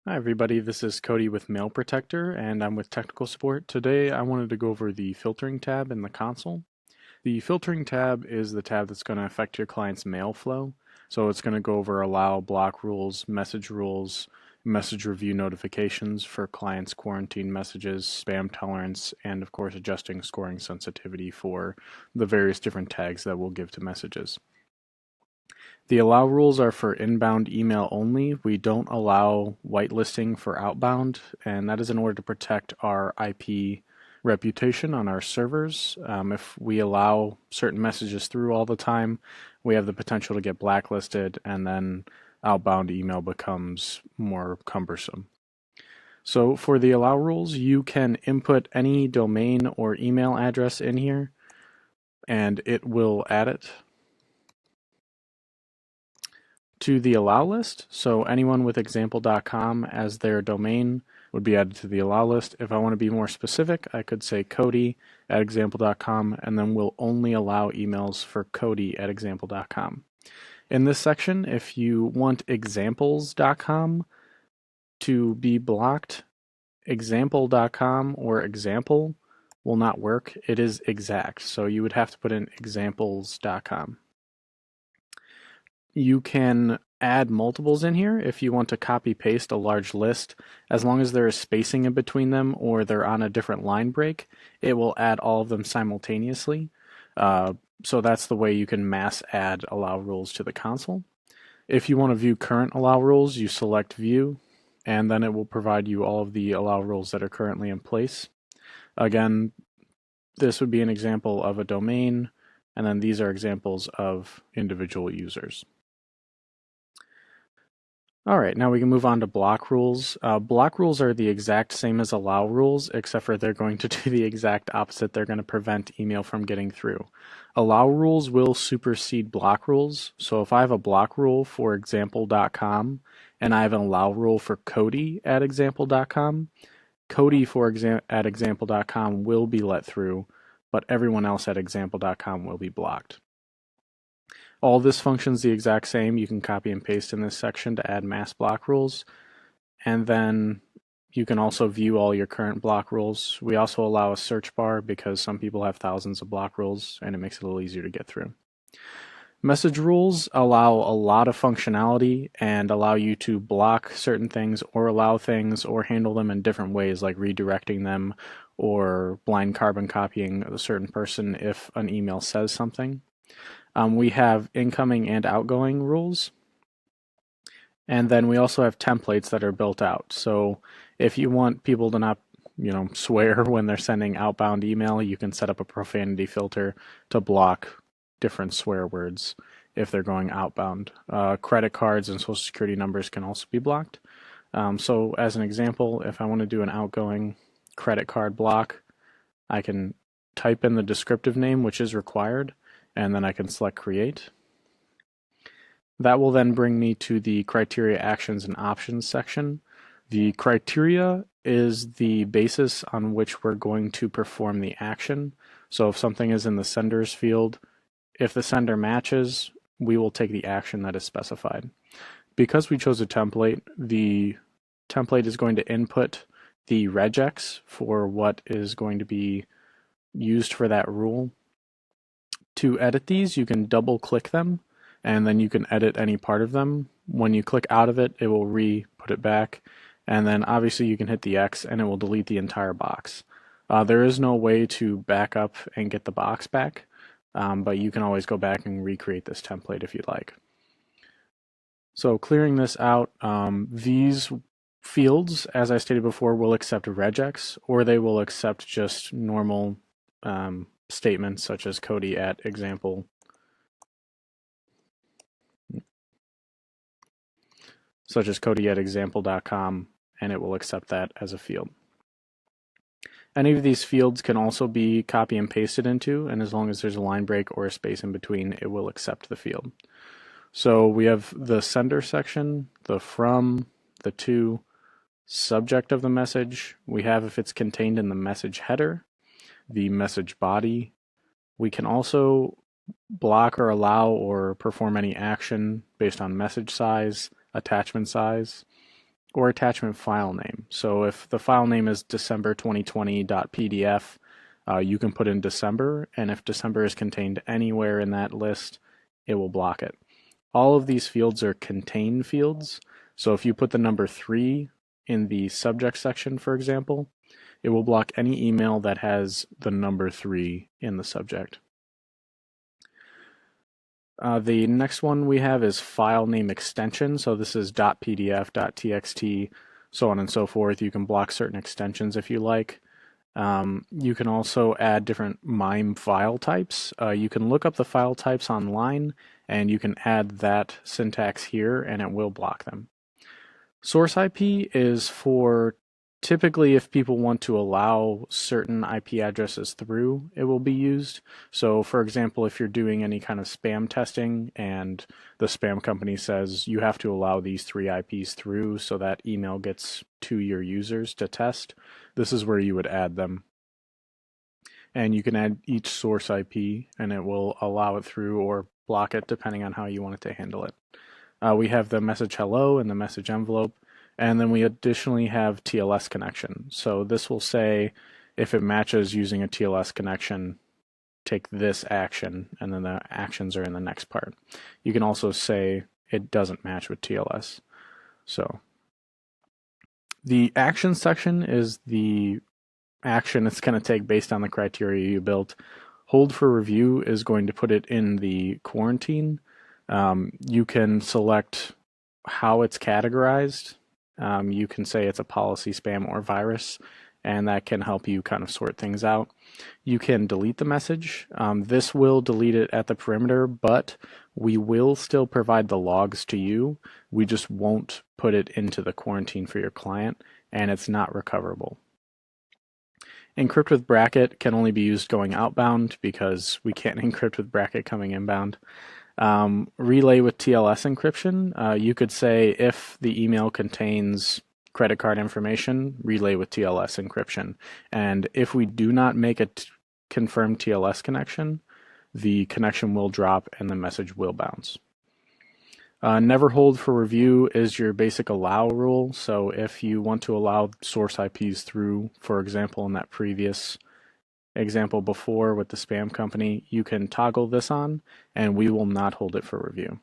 Hi everybody, this is Cody with Mailprotector and I'm with technical support. Today I wanted to go over the filtering tab in the console. The filtering tab is the tab that's going to affect your client's mail flow. So it's going to go over allow, block rules, message review notifications for clients' quarantine messages, spam tolerance, and of course adjusting scoring sensitivity for the various different tags that we'll give to messages. The allow rules are for inbound email only. We don't allow whitelisting for outbound, and that is in order to protect our IP reputation on our servers. If we allow certain messages through all the time, we have the potential to get blacklisted, and then outbound email becomes more cumbersome. So for the allow rules, you can input any domain or email address in here, and it will add it to the allow list. So anyone with example.com as their domain would be added to the allow list. If I want to be more specific, I could say Cody at example.com, and then we'll only allow emails for Cody at example.com. In this section, if you want examples.com to be blocked, example.com or example will not work. It is exact, so you would have to put in examples.com. You can add multiples in here if you want to copy paste a large list. As long as there is spacing in between them or they're on a different line break, it will add all of them simultaneously. So that's the way you can mass add allow rules to the console. If you want to view current allow rules, you select view, and then it will provide you all of the allow rules that are currently in place. Again, this would be an example of a domain, and then these are examples of individual users. All right, now we can move on to block rules. Block rules are the exact same as allow rules, except for they're going to do the exact opposite. They're going to prevent email from getting through. Allow rules will supersede block rules. So if I have a block rule for example.com and I have an allow rule for Cody at example.com, Cody at example.com will be let through, but everyone else at example.com will be blocked. All this functions the exact same. You can copy and paste in this section to add mass block rules. And then you can also view all your current block rules. We also allow a search bar because some people have thousands of block rules and it makes it a little easier to get through. Message rules allow a lot of functionality and allow you to block certain things or allow things or handle them in different ways, like redirecting them or blind carbon copying a certain person if an email says something. We have incoming and outgoing rules. And then we also have templates that are built out. So if you want people to not, swear when they're sending outbound email, you can set up a profanity filter to block different swear words if they're going outbound. Credit cards and social security numbers can also be blocked. So as an example, if I want to do an outgoing credit card block, I can type in the descriptive name, which is required, and then I can select create. That will then bring me to the criteria, actions, and options section. The criteria is the basis on which we're going to perform the action. So if something is in the sender's field, if the sender matches, we will take the action that is specified. Because we chose a template, the template is going to input the regex for what is going to be used for that rule. To edit these, you can double click them and then you can edit any part of them. When you click out of it, it will put it back. And then obviously you can hit the X and it will delete the entire box. There is no way to back up and get the box back, but you can always go back and recreate this template if you'd like. So clearing this out, these fields, as I stated before, will accept regex, or they will accept just normal statements such as Cody at example. Such as Cody at example.com, and it will accept that as a field. Any of these fields can also be copy and pasted into, and as long as there's a line break or a space in between, it will accept the field. So we have the sender section, the from, the to, subject of the message. We have if it's contained in the message header, the message body. We can also block or allow or perform any action based on message size, attachment size, or attachment file name. So if the file name is December2020.pdf, you can put in December, and if December is contained anywhere in that list, it will block it. All of these fields are contain fields. So if you put the number 3 in the subject section, for example, it will block any email that has the number 3 in the subject. The next one we have is file name extension. So this is .pdf, .txt, so on and so forth. You can block certain extensions if you like. You can also add different MIME file types. You can look up the file types online, and you can add that syntax here, and it will block them. Source IP is for typically if people want to allow certain IP addresses through, it will be used. So for example, if you're doing any kind of spam testing and the spam company says you have to allow these 3 IPs through so that email gets to your users to test, this is where you would add them. And you can add each source IP and it will allow it through or block it depending on how you want it to handle it. We have the message hello and the message envelope, and then we additionally have TLS connection. So this will say if it matches using a TLS connection, take this action, and then the actions are in the next part. You can also say it doesn't match with TLS. So the action section is the action it's going to take based on the criteria you built. Hold for review is going to put it in the quarantine. You can select how it's categorized. You can say it's a policy, spam, or virus, and that can help you kind of sort things out. You can delete the message. This will delete it at the perimeter, but we will still provide the logs to you. We just won't put it into the quarantine for your client, and it's not recoverable. Encrypt with bracket can only be used going outbound because we can't encrypt with bracket coming inbound. Relay with TLS encryption, you could say if the email contains credit card information, relay with TLS encryption. And if we do not make a confirmed TLS connection, the connection will drop and the message will bounce. Never hold for review is your basic allow rule. So if you want to allow source IPs through, for example, in that previous example before with the spam company, you can toggle this on and we will not hold it for review.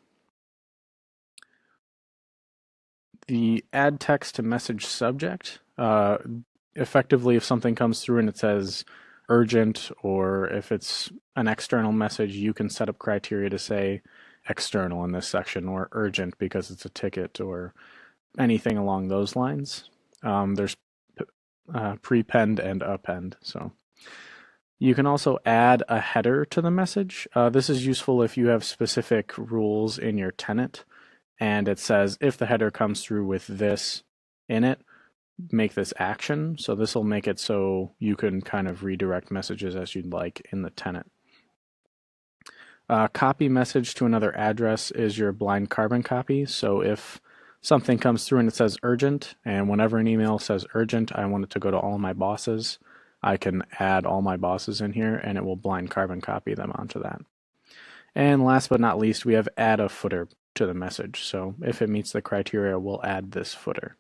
The add text to message subject, effectively if something comes through and it says urgent, or if it's an external message, you can set up criteria to say external in this section or urgent because it's a ticket or anything along those lines. There's prepend and append. So you can also add a header to the message. This is useful if you have specific rules in your tenant and it says if the header comes through with this in it, make this action. So this will make it so you can kind of redirect messages as you'd like in the tenant. Copy message to another address is your blind carbon copy. So if something comes through and it says urgent, and whenever an email says urgent, I want it to go to all my bosses, I can add all my bosses in here and it will blind carbon copy them onto that. And last but not least, we have add a footer to the message. So if it meets the criteria, we'll add this footer.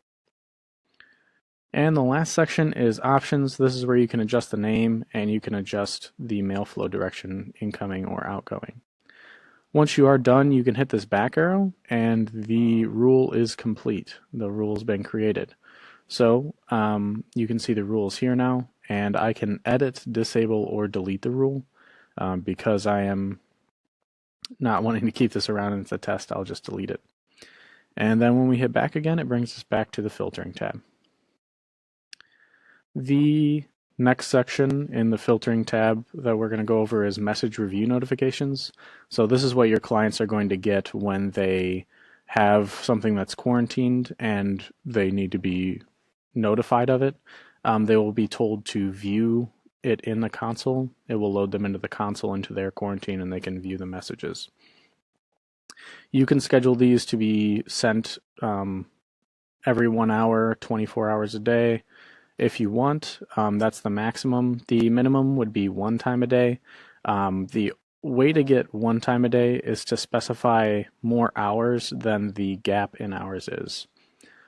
And the last section is options. This is where you can adjust the name and you can adjust the mail flow direction, incoming or outgoing. Once you are done, you can hit this back arrow and the rule is complete. The rule's been created. So you can see the rules here now, and I can edit, disable, or delete the rule. Because I am not wanting to keep this around and it's a test, I'll just delete it. And then when we hit back again, it brings us back to the filtering tab. The next section in the filtering tab that we're going to go over is message review notifications. So this is what your clients are going to get when they have something that's quarantined and they need to be notified of it. They will be told to view it in the console. It will load them into the console into their quarantine and they can view the messages. You can schedule these to be sent every 1 hour, 24 hours a day. If you want, that's the maximum. The minimum would be 1 time a day. The way to get 1 time a day is to specify more hours than the gap in hours is.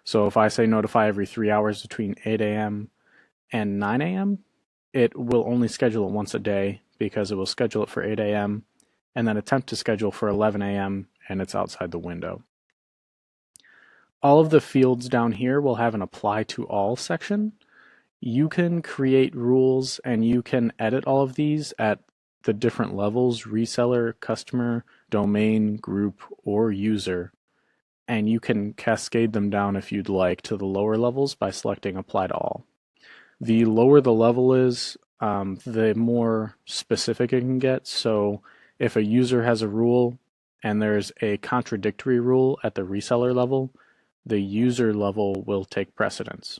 So if I say notify every 3 hours between 8 a.m. and 9 a.m., it will only schedule it once a day because it will schedule it for 8 a.m. and then attempt to schedule for 11 a.m. and it's outside the window. All of the fields down here will have an apply to all section. You can create rules and you can edit all of these at the different levels: reseller, customer, domain, group, or user. And you can cascade them down if you'd like to the lower levels by selecting apply to all. The lower the level is, the more specific it can get. So if a user has a rule and there's a contradictory rule at the reseller level, the user level will take precedence.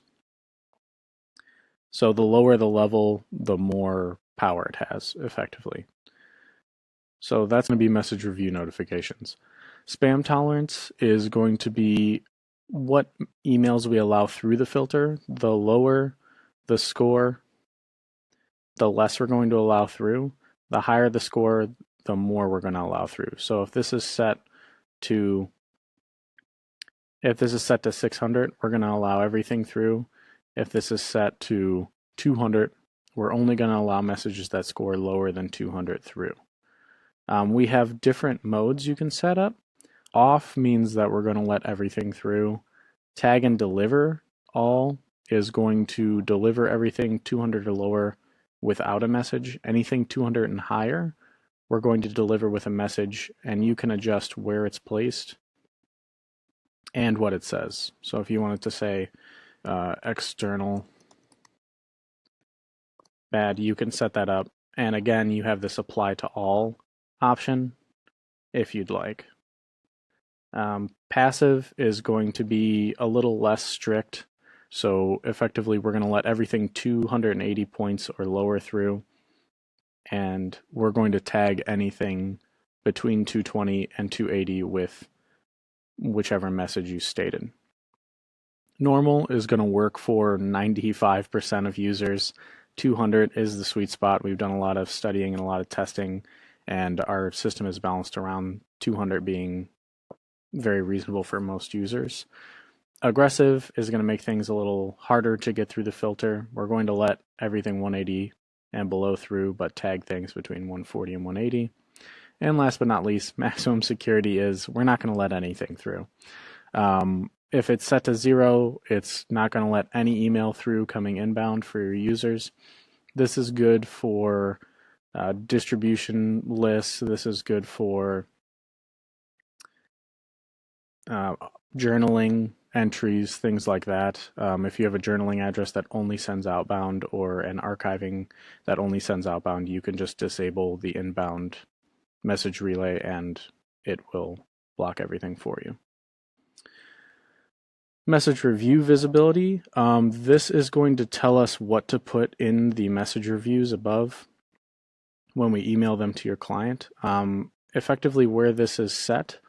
So the lower the level, the more power it has, effectively. So that's going to be message review notifications. Spam tolerance is going to be what emails we allow through the filter. The lower the score, the less we're going to allow through. The higher the score, the more we're going to allow through. So if this is set to 600, we're going to allow everything through. If this is set to 200, we're only going to allow messages that score lower than 200 through. We have different modes you can set up. Off means that we're going to let everything through. Tag and deliver all is going to deliver everything 200 or lower without a message. Anything 200 and higher, we're going to deliver with a message, and you can adjust where it's placed and what it says. So if you wanted to say external bad, you can set that up. And again, you have this apply to all option if you'd like. Passive is going to be a little less strict. So effectively, we're going to let everything 280 points or lower through. And we're going to tag anything between 220 and 280 with whichever message you stated. Normal is going to work for 95% of users. 200 is the sweet spot. We've done a lot of studying and a lot of testing, and our system is balanced around 200 being very reasonable for most users. Aggressive is going to make things a little harder to get through the filter. We're going to let everything 180 and below through, but tag things between 140 and 180. And last but not least, maximum security is we're not going to let anything through. If it's set to 0, it's not going to let any email through coming inbound for your users. This is good for distribution lists. This is good for journaling entries, things like that. If you have a journaling address that only sends outbound or an archiving that only sends outbound, you can just disable the inbound message relay and it will block everything for you. Message review visibility. This is going to tell us what to put in the message reviews above when we email them to your client. Effectively, where this is set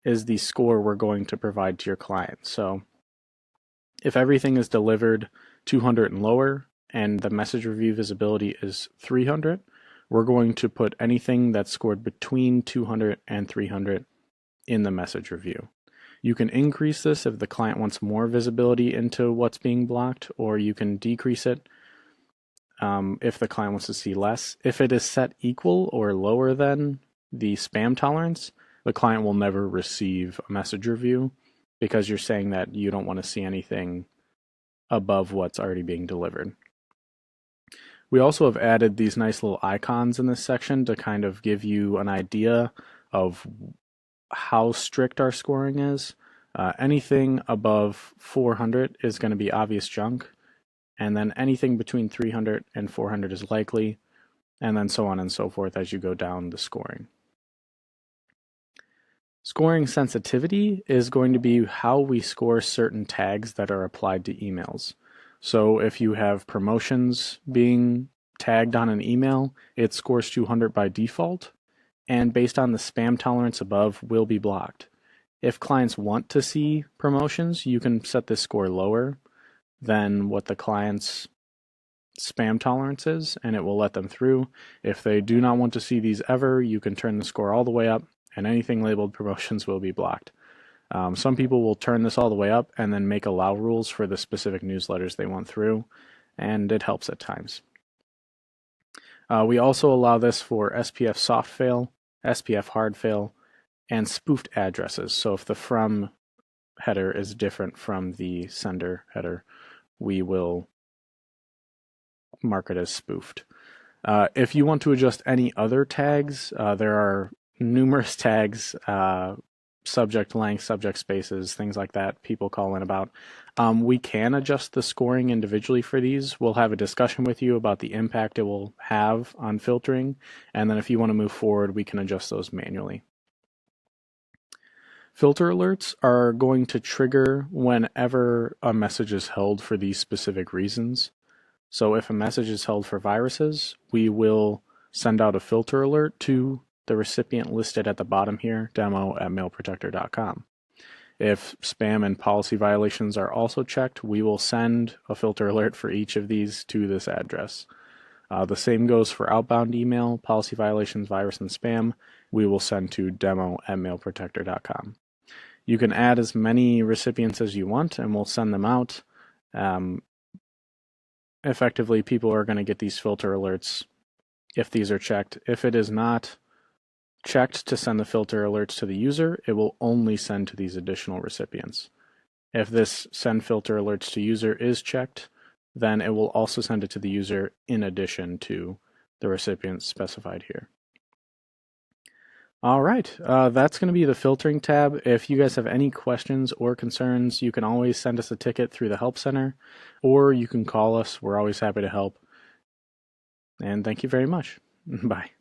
is the score we're going to provide to your client. So if everything is delivered 200 and lower and the message review visibility is 300, we're going to put anything that's scored between 200 and 300 in the message review. You can increase this if the client wants more visibility into what's being blocked, or you can decrease it if the client wants to see less. If it is set equal or lower than the spam tolerance, the client will never receive a message review because you're saying that you don't want to see anything above what's already being delivered. We also have added these nice little icons in this section to kind of give you an idea of how strict our scoring is. Anything above 400 is going to be obvious junk, and then anything between 300 and 400 is likely, and then so on and so forth as you go down the scoring. Scoring sensitivity is going to be how we score certain tags that are applied to emails. So if you have promotions being tagged on an email, it scores 200 by default, and based on the spam tolerance above will be blocked. If clients want to see promotions, you can set this score lower than what the client's spam tolerance is, and it will let them through. If they do not want to see these ever, you can turn the score all the way up, and anything labeled promotions will be blocked. Some people will turn this all the way up and then make allow rules for the specific newsletters they want through, and it helps at times. We also allow this for SPF soft fail, SPF hard fail, and spoofed addresses. So if the from header is different from the sender header, we will mark it as spoofed. If you want to adjust any other tags, there are numerous tags, subject length, subject spaces, things like that people call in about. We can adjust the scoring individually for these. We'll have a discussion with you about the impact it will have on filtering, and then if you want to move forward, we can adjust those manually. Filter alerts are going to trigger whenever a message is held for these specific reasons. So if a message is held for viruses, we will send out a filter alert to the recipient listed at the bottom here, demo@mailprotector.com. If spam and policy violations are also checked, we will send a filter alert for each of these to this address. The same goes for outbound email, policy violations, virus, and spam. We will send to demo@mailprotector.com. You can add as many recipients as you want, and we'll send them out. Effectively, people are going to get these filter alerts if these are checked. If it is not checked to send the filter alerts to the user, it will only send to these additional recipients. If this send filter alerts to user is checked, then it will also send it to the user in addition to the recipients specified here. All right, that's going to be the filtering tab. If you guys have any questions or concerns, you can always send us a ticket through the Help Center, or you can call us. We're always happy to help. And thank you very much. Bye.